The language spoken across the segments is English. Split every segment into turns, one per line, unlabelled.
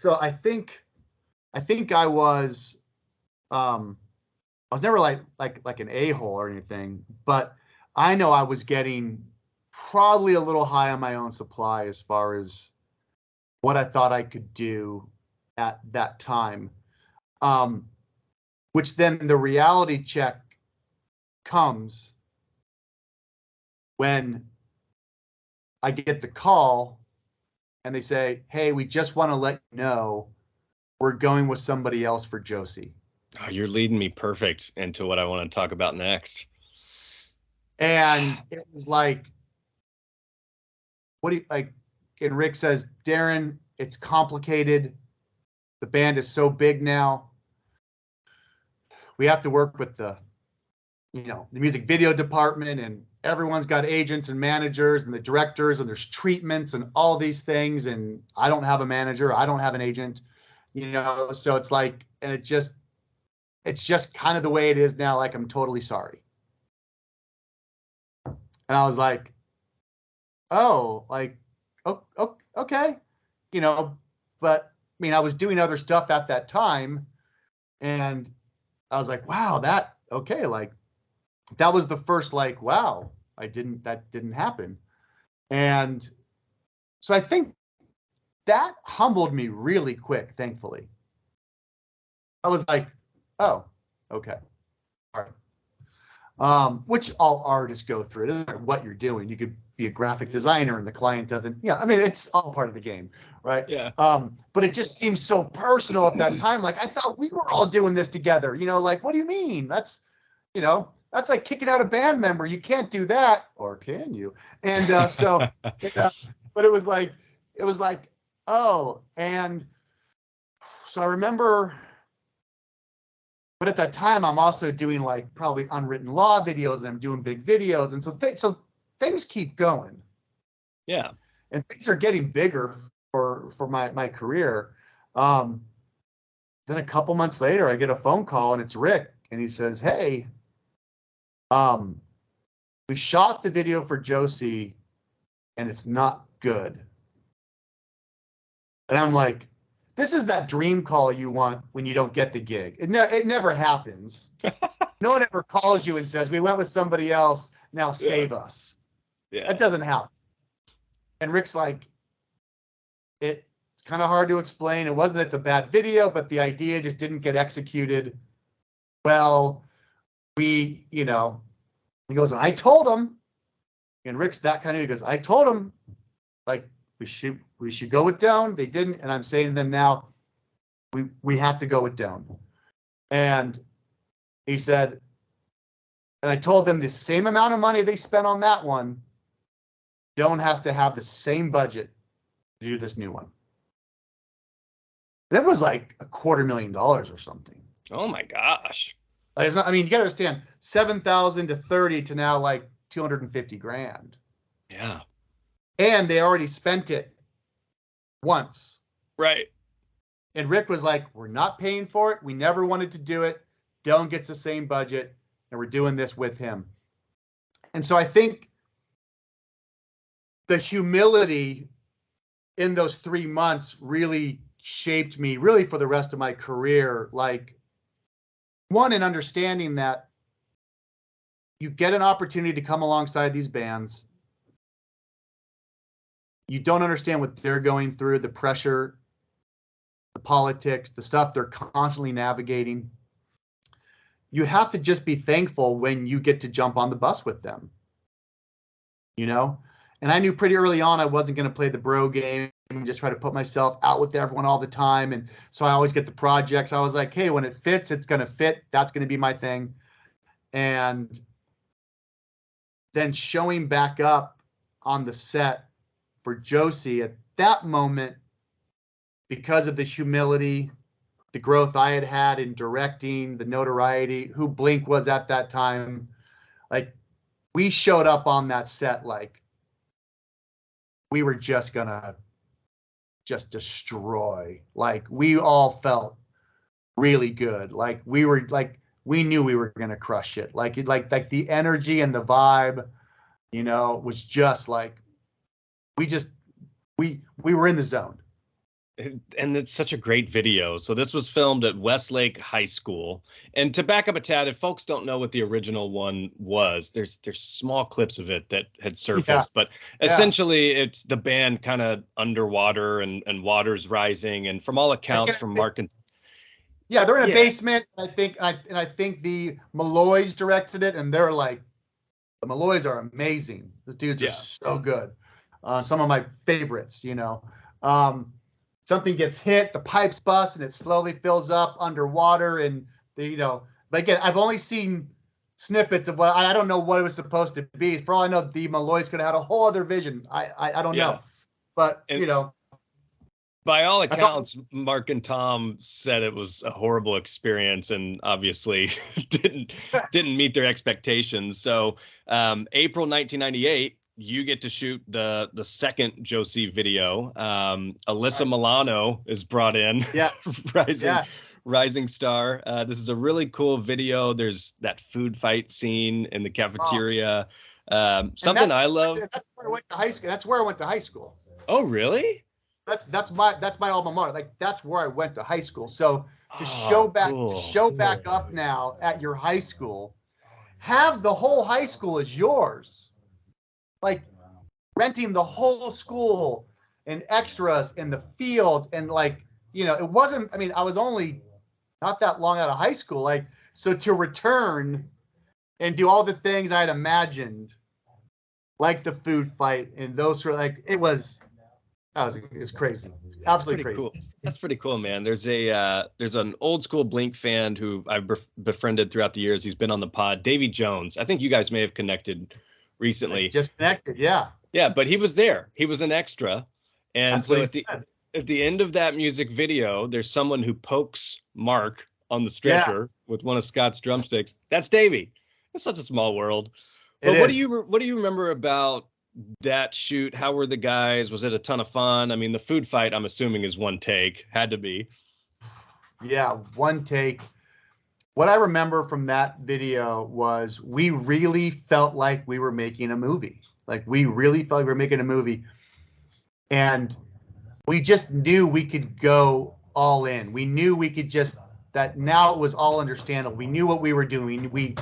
so I think I was never like an a-hole or anything, but I know I was getting probably a little high on my own supply as far as what I thought I could do at that time. Which then the reality check comes when I get the call and they say, hey, we just want to let you know we're going with somebody else for Josie.
Oh, you're leading me perfect into what I want to talk about next.
And it was like, what do you like? And Rick says, Darren, it's complicated. The band is so big now. We have to work with the music video department, and everyone's got agents and managers and the directors, and there's treatments and all these things. And I don't have a manager. I don't have an agent, so it's like, and it's just kind of the way it is now. Like, I'm totally sorry. And I was like, oh, like, okay, but I mean, I was doing other stuff at that time, and I was like, wow, okay, like, that was the first, like, wow, that didn't happen. And so I think that humbled me really quick, thankfully. I was like, oh, okay, all right. Which all artists go through. It doesn't matter what you're doing. You could be a graphic designer and the client doesn't, I mean, it's all part of the game, right?
Yeah.
But it just seems so personal at that time. Like, I thought we were all doing this together, like, what do you mean? That's like kicking out a band member. You can't do that, or can you? And but it was like, oh, and so I remember, but at that time, I'm also doing like probably unwritten law videos, and I'm doing big videos. And so things keep going.
Yeah.
And things are getting bigger for my career. Then a couple months later, I get a phone call, and it's Rick, and he says, hey, we shot the video for Josie and it's not good. And I'm like, this is that dream call you want when you don't get the gig. It never happens. No one ever calls you and says, we went with somebody else, now save us.
Yeah.
That doesn't happen. And Rick's like, it's kind of hard to explain. It wasn't that it's a bad video, but the idea just didn't get executed well. He goes, and I told him, and Rick's that kind of, he goes, I told him, like, we should go with Doane. They didn't, and I'm saying to them now, we have to go with Doane. And he said, and I told them the same amount of money they spent on that one, Doane has to have the same budget to do this new one. And it was like $250,000 or something.
Oh my gosh.
It's not, I mean, you gotta understand, 7,000 to 30 to now like 250 grand.
Yeah.
And they already spent it once.
Right.
And Rick was like, we're not paying for it. We never wanted to do it. Doane gets the same budget, and we're doing this with him. And so I think the humility in those 3 months really shaped me really for the rest of my career. Like, one, in understanding that you get an opportunity to come alongside these bands. You don't understand what they're going through, the pressure, the politics, the stuff they're constantly navigating. You have to just be thankful when you get to jump on the bus with them. And I knew pretty early on I wasn't going to play the bro game and just try to put myself out with everyone all the time. And so I always get the projects. I was like, hey, when it fits, it's going to fit. That's going to be my thing. And then showing back up on the set for Josie at that moment, because of the humility, the growth I had had in directing, the notoriety, who Blink was at that time, like, we showed up on that set like we were just gonna destroy. Like, we all felt really good. Like, we knew we were gonna crush it. Like the energy and the vibe, was just like, we were in the zone.
And it's such a great video. So this was filmed at Westlake High School. And to back up a tad, if folks don't know what the original one was, there's small clips of it that had
Yeah,
surfaced. But
yeah.
essentially, it's the band kind of underwater and water's rising. And from all accounts, from Mark and
Yeah, they're in a
yeah,
basement. I think the Malloys directed it, and they're like, the Malloys are amazing. The dudes are
yeah,
so good. Some of my favorites, you know. Something gets hit, the pipes bust, and it slowly fills up underwater. And you know, but again, I've only seen snippets of what I don't know what it was supposed to be. For all I know, the Malloys could have had a whole other vision. I don't
yeah.
know, but
And
you know,
by all
that's all.
accounts, Mark and Tom said it was a horrible experience, and obviously didn't meet their expectations. So, April 1998, you get to shoot the second Josie video. Alyssa Milano is brought in,
Yeah,
rising
yeah.
rising star. This is a really cool video. There's that food fight scene in the
Oh,
cafeteria.
and
Something I love.
that's where I went to high school. That's where I went to high school.
Oh, really?
That's my alma mater. Like that's where I went to high school. So to
Oh, cool.
show back up now at your high school, have the whole high school as yours. Like renting the whole school and extras in the field and like, you know, it wasn't, I mean, I was only not that long out of high school. Like, so to return and do all the things I had imagined, like the food fight and those sort of like it was crazy. Absolutely crazy.
Cool. That's pretty cool, man. There's an old school Blink fan who I've befriended throughout the years. He's been on the pod, Davy Jones. I think you guys may have connected recently.
Just connected, yeah.
Yeah, but he was there. He was an extra. And
That's
so
what he said.
at the end of that music video, there's someone who pokes Mark on the stretcher with one of Scott's drumsticks. That's Davy. It's such a small world. But what do you remember about that shoot? How were the guys? Was it a ton of fun? I mean, the food fight, I'm assuming, is one take. Had to be.
Yeah, one take. What I remember from that video was we really felt like we were making a movie. Like we really felt like we were making a movie. And we just knew we could go all in. We knew we could just, that now it was all understandable. We knew what we were doing. We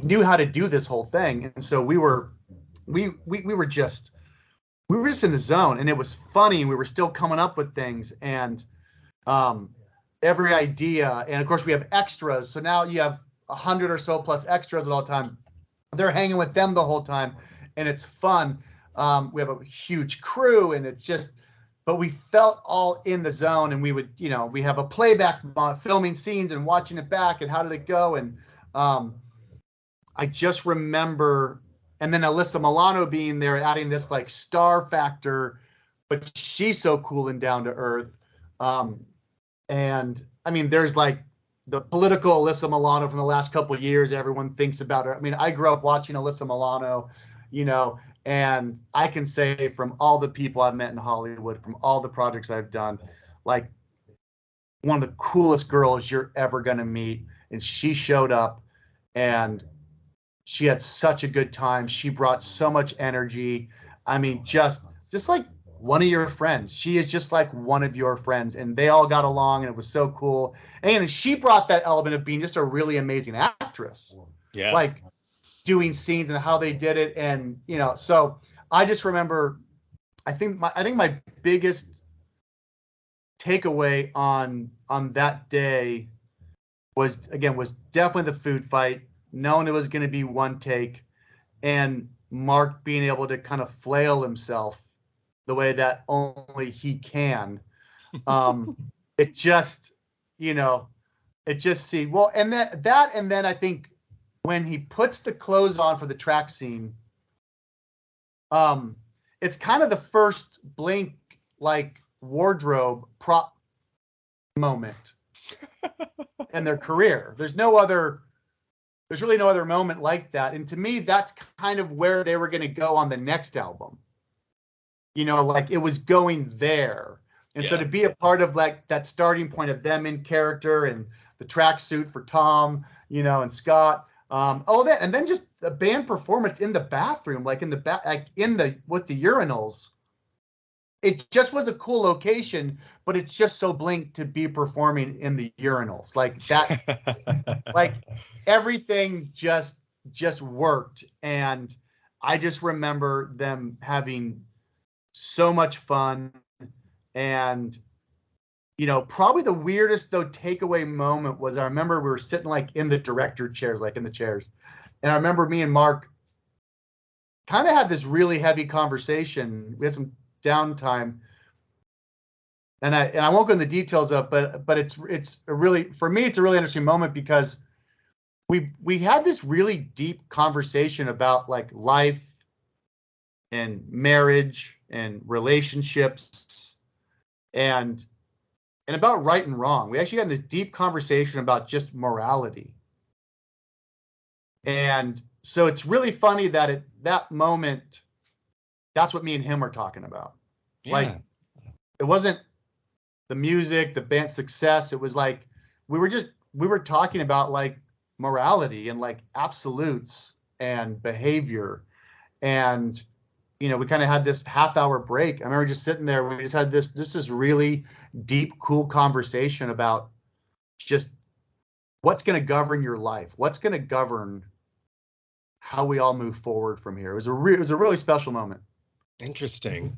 knew how to do this whole thing. And so we were just in the zone, and it was funny. We were still coming up with things, and every idea. And of course we have extras. So now you have 100 or so plus extras at all time. They're hanging with them the whole time, and it's fun. We have a huge crew, and it's just, but we felt all in the zone, and we would, you know, we have a playback filming scenes and watching it back and how did it go. And I just remember, and then Alyssa Milano being there, adding this like star factor, but she's so cool and down to earth. And I mean, there's like the political Alyssa Milano from the last couple of years. Everyone thinks about her. I mean, I grew up watching Alyssa Milano, you know, and I can say from all the people I've met in Hollywood, from all the projects I've done, like one of the coolest girls you're ever going to meet. And she showed up and she had such a good time. She brought so much energy. I mean, just like one of your friends. She is just like one of your friends, and they all got along, and it was so cool. And she brought that element of being just a really amazing actress.
Yeah.
Like doing scenes and how they did it. And, you know, so I just remember, I think my biggest takeaway on that day was definitely the food fight, knowing it was going to be one take, and Mark being able to kind of flail himself the way that only he can. It just, you know, and then I think when he puts the clothes on for the track scene, it's kind of the first Blink like wardrobe prop moment in their career. There's really no other moment like that. And to me, that's kind of where they were going to go on the next album. You know, like it was going there. And so to be a part of like that starting point of them in character and the tracksuit for Tom, you know, and Scott, all that, and then just the band performance in the bathroom, like in the with the urinals. it just was a cool location, but it's just so Blink to be performing in the urinals like that. Like everything just worked. And I just remember them having so much fun. And, probably the weirdest though takeaway moment was I remember we were sitting like in the director chairs, like in the chairs. And I remember me and Mark kind of had this really heavy conversation. We had some downtime. And I won't go into the details of, but it's a really, for me, it's a really interesting moment because we had this really deep conversation about like life and marriage and relationships and about right and wrong. We actually had this deep conversation about just morality. And so it's really funny that at that moment, that's what me and him are talking about.
Yeah.
Like, it wasn't the music, the band success. It was like, we were talking about like morality and like absolutes and behavior. And, we kind of had this half-hour break. I remember just sitting there. We just had this is really deep, cool conversation about just what's going to govern your life. What's going to govern how we all move forward from here. It was a really special moment.
Interesting.